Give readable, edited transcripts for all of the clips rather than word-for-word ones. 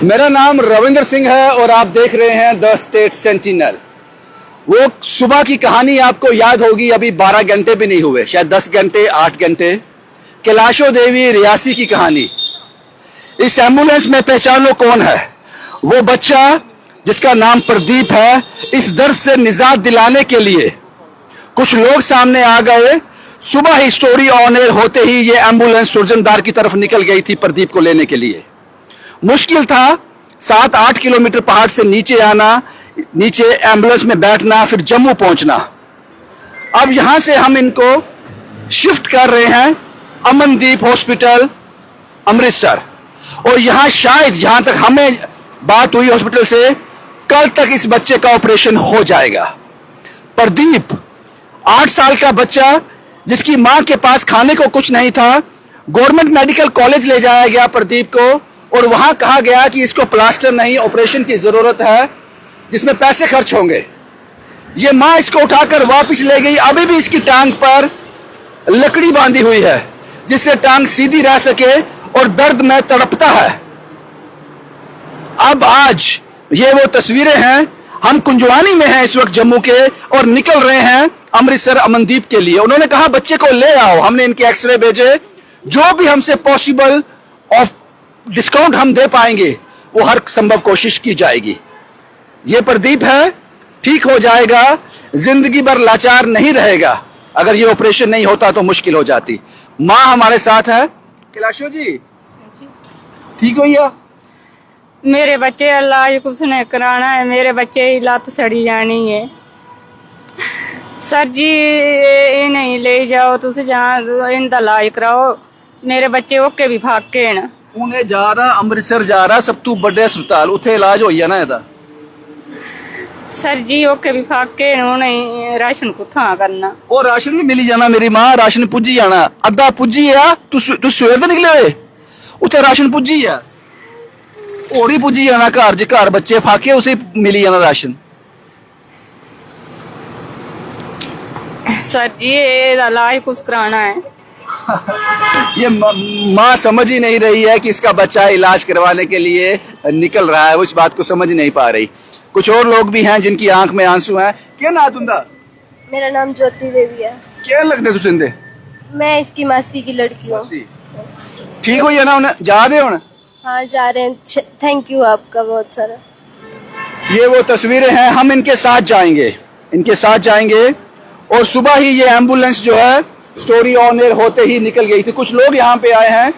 मेरा नाम रविंद्र सिंह है और आप देख रहे हैं द स्टेट सेंटिनल। वो सुबह की कहानी आपको याद होगी, अभी 12 घंटे भी नहीं हुए, शायद 10 घंटे 8 घंटे। कैलाशो देवी रियासी की कहानी। इस एम्बुलेंस में पहचान लो कौन है। वो बच्चा जिसका नाम प्रदीप है। इस दर्द से निजात दिलाने के लिए कुछ लोग सामने आ गए। सुबह ही स्टोरी ऑन एयर होते ही ये एम्बुलेंस सुरजनदार की तरफ निकल गई थी प्रदीप को लेने के लिए। मुश्किल था 7-8 किलोमीटर पहाड़ से नीचे आना, नीचे एम्बुलेंस में बैठना, फिर जम्मू पहुंचना। अब यहां से हम इनको शिफ्ट कर रहे हैं अमनदीप हॉस्पिटल अमृतसर। और यहां शायद, जहां तक हमें बात हुई हॉस्पिटल से, कल तक इस बच्चे का ऑपरेशन हो जाएगा। प्रदीप 8 साल का बच्चा जिसकी मां के पास खाने को कुछ नहीं था, गवर्नमेंट मेडिकल कॉलेज ले जाया गया प्रदीप को और वहां कहा गया कि इसको प्लास्टर नहीं, ऑपरेशन की जरूरत है जिसमें पैसे खर्च होंगे। ये मां इसको उठाकर वापस ले गई। अभी भी इसकी टांग पर लकड़ी बांधी हुई है जिससे टांग सीधी रह सके और दर्द में तड़पता है। अब आज ये वो तस्वीरें हैं। हम कुंजवानी में हैं इस वक्त जम्मू के और निकल रहे हैं अमृतसर अमनदीप के लिए। उन्होंने कहा बच्चे को ले आओ। हमने इनके एक्सरे भेजे। जो भी हमसे पॉसिबल ऑफ डिस्काउंट हम दे पाएंगे वो हर संभव कोशिश की जाएगी। ये प्रदीप है, ठीक हो जाएगा, जिंदगी भर लाचार नहीं रहेगा। अगर ये ऑपरेशन नहीं होता तो मुश्किल हो जाती। माँ हमारे साथ है। कैलाशो जी ठीक हो या? मेरे बच्चे इलाज कुछ नहीं कराना है, मेरे बच्चे की लत सड़ी जानी है। सर जी ये नहीं ले जाओ, तुम जहाँ इनका इलाज कराओ। मेरे बच्चे ओके भी फाके न। उन्हें जा रहा अमृतसर जा रहा सब तू बड़े अस्पताल, उथे इलाज हो ना ਇਹਦਾ। सर जी ओके भी फाके न, उन्हें राशन कुत्था करना। और राशन भी मिली जाना मेरी मां, राशन पुजी जाना। अद्धा पुजी है, तू सवेर तो निकले हुए उथे राशन पुजी है, और ही पुजी जाना घर। जे घर बच्चे फाके उसे मिली जाना राशन। सर जी ये इलाज कुछ कराना है। ये माँ समझ ही नहीं रही है कि इसका बच्चा इलाज करवाने के लिए निकल रहा है, वो इस बात को समझ नहीं पा रही। कुछ और लोग भी हैं जिनकी आंख में आंसू हैं। क्या ना तुंदा? मेरा नाम ज्योति देवी है। क्या लगते तुझे? मैं इसकी मासी की लड़की हूँ। ठीक हुई है ना? उन्हें जा दे उन्हें। हाँ जा रहे हैं। थैंक यू आपका बहुत सारा। ये वो तस्वीरें हैं। हम इनके साथ जाएंगे, इनके साथ जाएंगे। और सुबह ही ये एम्बुलेंस जो है स्टोरी ऑन एयर होते ही निकल गई थी। कुछ लोग यहाँ पे आए हैं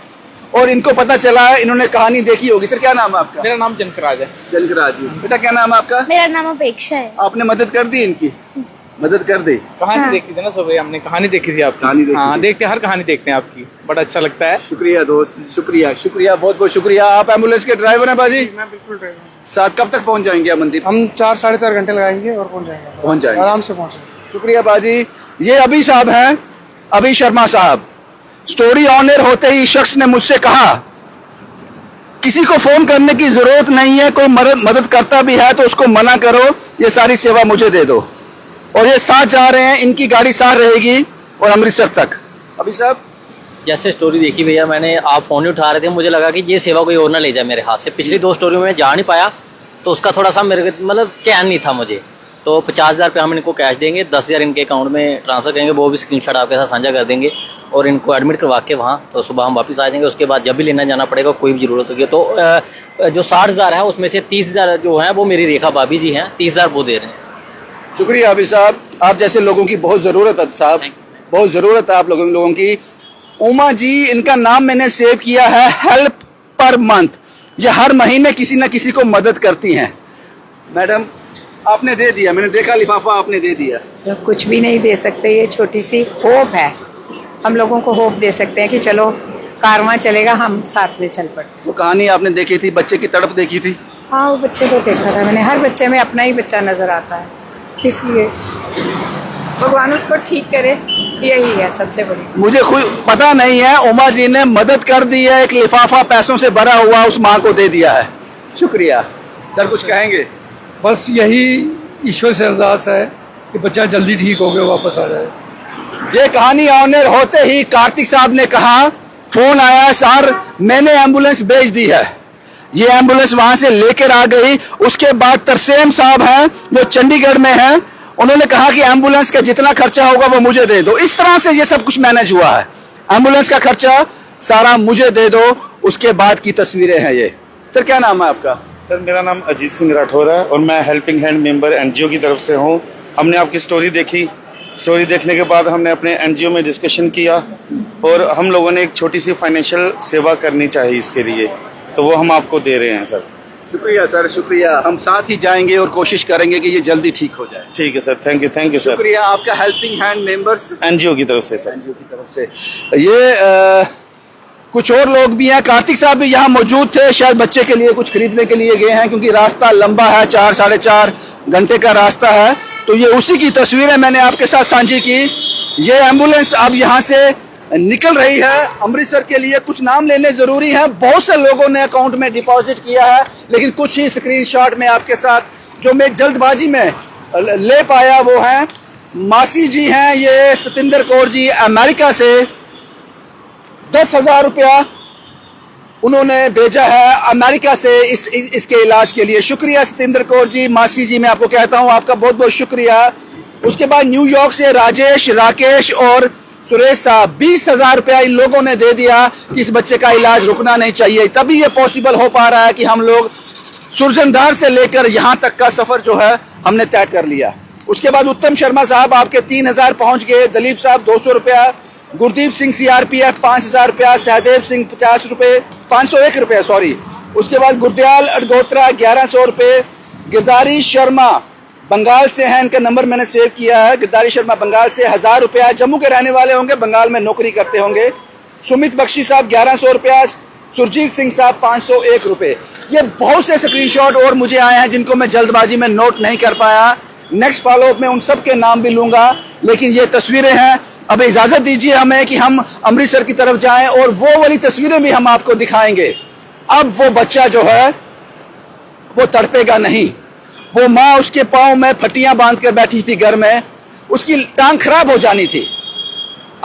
और इनको पता चला है, इन्होंने कहानी देखी होगी। सर क्या नाम है आपका? मेरा नाम जनकराज है। जनकराज जी। बेटा क्या नाम है आपका? मेरा नाम अपेक्षा है। आपने मदद कर दी इनकी? मदद कर दी। कहानी देखी थी ना सुबह, हमने कहानी देखी थी आपकी। कहानी देखी हाँ थी। देखते, हर कहानी देखते हैं आपकी, बड़ा अच्छा लगता है। शुक्रिया दोस्त, शुक्रिया शुक्रिया, बहुत बहुत शुक्रिया। आप एम्बुलेंस के ड्राइवर हैं बाजी? मैं बिल्कुल ड्राइवर हूं। साथ कब तक पहुंच जाएंगे अमनदीप? हम 4-4.5 घंटे लगाएंगे और पहुंच जाएंगे आराम से पहुंचेंगे। शुक्रिया बाजी। ये अभी साहब हैं, अभी शर्मा साहब। स्टोरी ऑन एयर होते ही शख्स ने मुझसे कहा किसी को फोन करने की जरूरत नहीं है, कोई मदद करता भी है तो उसको मना करो, ये सारी सेवा मुझे दे दो। और ये साथ जा रहे हैं, इनकी गाड़ी साथ रहेगी और अमृतसर तक। अभी साहब जैसे स्टोरी देखी भैया मैंने, आप फोन नहीं उठा रहे थे, मुझे लगा कि ये सेवा कोई और ना ले जाए मेरे हाथ से। पिछली 2 स्टोरी में मैं जा नहीं पाया तो उसका थोड़ा सा मेरे मतलब चैन नहीं था मुझे। तो 50,000 रुपये हम इनको कैश देंगे, 10,000 इनके अकाउंट में ट्रांसफर करेंगे, वो भी स्क्रीनशॉट आपके साथ साझा कर देंगे और इनको एडमिट करवा के वहाँ तो सुबह हम वापस आ जाएंगे। उसके बाद जब भी लेना जाना पड़ेगा, कोई भी जरूरत होगी तो जो 60,000 है उसमें से 30,000 जो है वो मेरी रेखा भाभी जी हैं, 30,000 वो दे रहे हैं। शुक्रिया अभी साहब, आप जैसे लोगों की बहुत जरूरत है साहब, बहुत जरूरत है आप लोगों की। उमा जी इनका नाम मैंने सेव किया है, हेल्प पर मंथ। ये हर महीने किसी न किसी को मदद करती हैं। मैडम आपने दे दिया, मैंने देखा लिफाफा आपने दे दिया। तो कुछ भी नहीं दे सकते, ये छोटी सी होप है। हम लोगों को होप दे सकते हैं कि चलो कारवां चलेगा, हम साथ में चल पड़े। वो कहानी आपने देखी थी, बच्चे की तड़प देखी थी? हाँ वो बच्चे को देखा था मैंने। हर बच्चे में अपना ही बच्चा नजर आता है, इसलिए भगवान उसको ठीक करे, यही है सबसे बड़ी। मुझे खुद पता नहीं है, उमा जी ने मदद कर दी है, एक लिफाफा पैसों से भरा हुआ उस माँ को दे दिया है। शुक्रिया सर, कुछ कहेंगे? बस यही ईश्वर से अरदास है कि बच्चा जल्दी ठीक हो गया वापस आ जाए। ये कहानी ऑन एयर होते ही कार्तिक साहब ने कहा, फोन आया सर मैंने एम्बुलेंस भेज दी है, ये एम्बुलेंस वहां से लेकर आ गई। उसके बाद तरसेम साहब हैं जो चंडीगढ़ में हैं, उन्होंने कहा कि एम्बुलेंस का जितना खर्चा होगा वो मुझे दे दो। इस तरह से ये सब कुछ मैनेज हुआ है, एम्बुलेंस का खर्चा सारा मुझे दे दो। उसके बाद की तस्वीरें हैं ये। सर क्या नाम है आपका? सर मेरा नाम अजीत सिंह राठौर है और मैं हेल्पिंग हैंड मेंबर एनजीओ की तरफ से हूँ। हमने आपकी स्टोरी देखी, स्टोरी देखने के बाद हमने अपने एनजीओ में डिस्कशन किया और हम लोगों ने एक छोटी सी फाइनेंशियल सेवा करनी चाहिए इसके लिए, तो वो हम आपको दे रहे हैं सर। शुक्रिया सर, शुक्रिया। हम साथ ही जाएंगे और कोशिश करेंगे कि ये जल्दी ठीक हो जाए। ठीक है सर, थैंक यू सर। शुक्रिया आपका हेल्पिंग हैंड मेंबर्स एनजीओ की तरफ से सर। एनजीओ की तरफ से। ये कुछ और लोग भी हैं, कार्तिक साहब भी यहाँ मौजूद थे, शायद बच्चे के लिए कुछ खरीदने के लिए गए हैं क्योंकि रास्ता लंबा है, 4 साढ़े 4 घंटे का रास्ता है। तो ये उसी की तस्वीरें मैंने आपके साथ साझी की। ये एम्बुलेंस अब यहाँ से निकल रही है अमृतसर के लिए। कुछ नाम लेने जरूरी है, बहुत से लोगों ने अकाउंट में डिपॉजिट किया है, लेकिन कुछ ही स्क्रीनशॉट में आपके साथ जो मैं जल्दबाजी में ले पाया वो हैं मासी जी हैं, ये सतिंदर कौर जी अमेरिका से 10,000 रुपया उन्होंने भेजा है अमेरिका से इसके इलाज के लिए। शुक्रिया सतिंदर कौर जी, मासी जी, मैं आपको कहता हूं आपका बहुत बहुत शुक्रिया। उसके बाद न्यूयॉर्क से राजेश, राकेश और सुरेश साहब 20,000 रुपया इन लोगों ने दे दिया कि इस बच्चे का इलाज रुकना नहीं चाहिए। तभी ये पॉसिबल हो पा रहा है कि हम लोग सुरजनदार से लेकर यहाँ तक का सफर जो है हमने तय कर लिया। उसके बाद उत्तम शर्मा साहब आपके 3,000 पहुंच गए, दलीप साहब 200 रुपया, गुरदीप सिंह सीआरपीएफ 5,000 रुपया, सहदेव सिंह 50 रुपये, 501 रुपये सॉरी। उसके बाद गुरदयाल अडगोत्रा 1100 रुपये, गिरधारी शर्मा बंगाल से हैं, इनका नंबर मैंने सेव किया है। गिरधारी शर्मा बंगाल से 1000 रुपया, जम्मू के रहने वाले होंगे, बंगाल में नौकरी करते होंगे। सुमित बख्शी साहब 1100 रुपया, सुरजीत सिंह साहब 501 रुपये। ये बहुत से स्क्रीनशॉट और मुझे आए हैं जिनको मैं जल्दबाजी में नोट नहीं कर पाया। नेक्स्ट फॉलोअप में उन सब के नाम भी लूंगा, लेकिन ये तस्वीरें हैं। अब इजाजत दीजिए हमें कि हम अमृतसर की तरफ जाएं और वो वाली तस्वीरें भी हम आपको दिखाएंगे। अब वो बच्चा जो है वो तड़पेगा नहीं। वो माँ उसके पाँव में फटियां बांध कर बैठी थी घर में, उसकी टांग खराब हो जानी थी।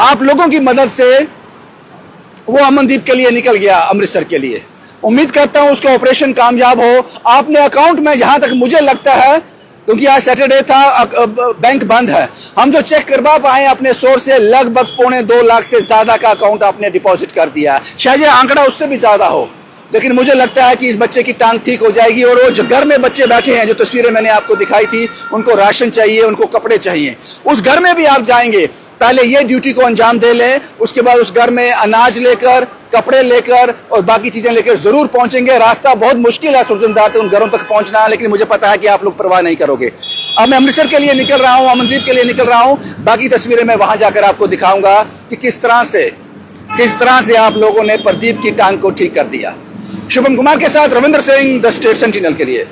आप लोगों की मदद से वो अमनदीप के लिए निकल गया, अमृतसर के लिए। उम्मीद करता हूं उसका ऑपरेशन कामयाब हो। आपने अकाउंट में, जहां तक मुझे लगता है, क्योंकि आज सैटरडे था, बैंक बंद है, हम जो चेक करवा पाए अपने सोर्स से लगभग 2.25 लाख से ज्यादा का अकाउंट आपने डिपॉजिट कर दिया। शायद ये आंकड़ा उससे भी ज्यादा हो, लेकिन मुझे लगता है कि इस बच्चे की टांग ठीक हो जाएगी। और वो जो घर में बच्चे बैठे हैं, जो तस्वीरें मैंने आपको दिखाई थी, उनको राशन चाहिए, उनको कपड़े चाहिए। उस घर में भी आप जाएंगे, पहले ये ड्यूटी को अंजाम दे लें, उसके बाद उस घर में अनाज लेकर, कपड़े लेकर और बाकी चीजें लेकर जरूर पहुंचेंगे। रास्ता बहुत मुश्किल है सुरजनदार से उन घरों तक पहुंचना, लेकिन मुझे पता है कि आप लोग परवाह नहीं करोगे। अब मैं अमृतसर के लिए निकल रहा हूं, अमनदीप के लिए निकल रहा हूं। बाकी तस्वीरें मैं वहां जाकर आपको दिखाऊंगा कि किस तरह से आप लोगों ने प्रदीप की टांग को ठीक कर दिया। शुभम कुमार के साथ Ravindra Singh, the state sentinel के लिए।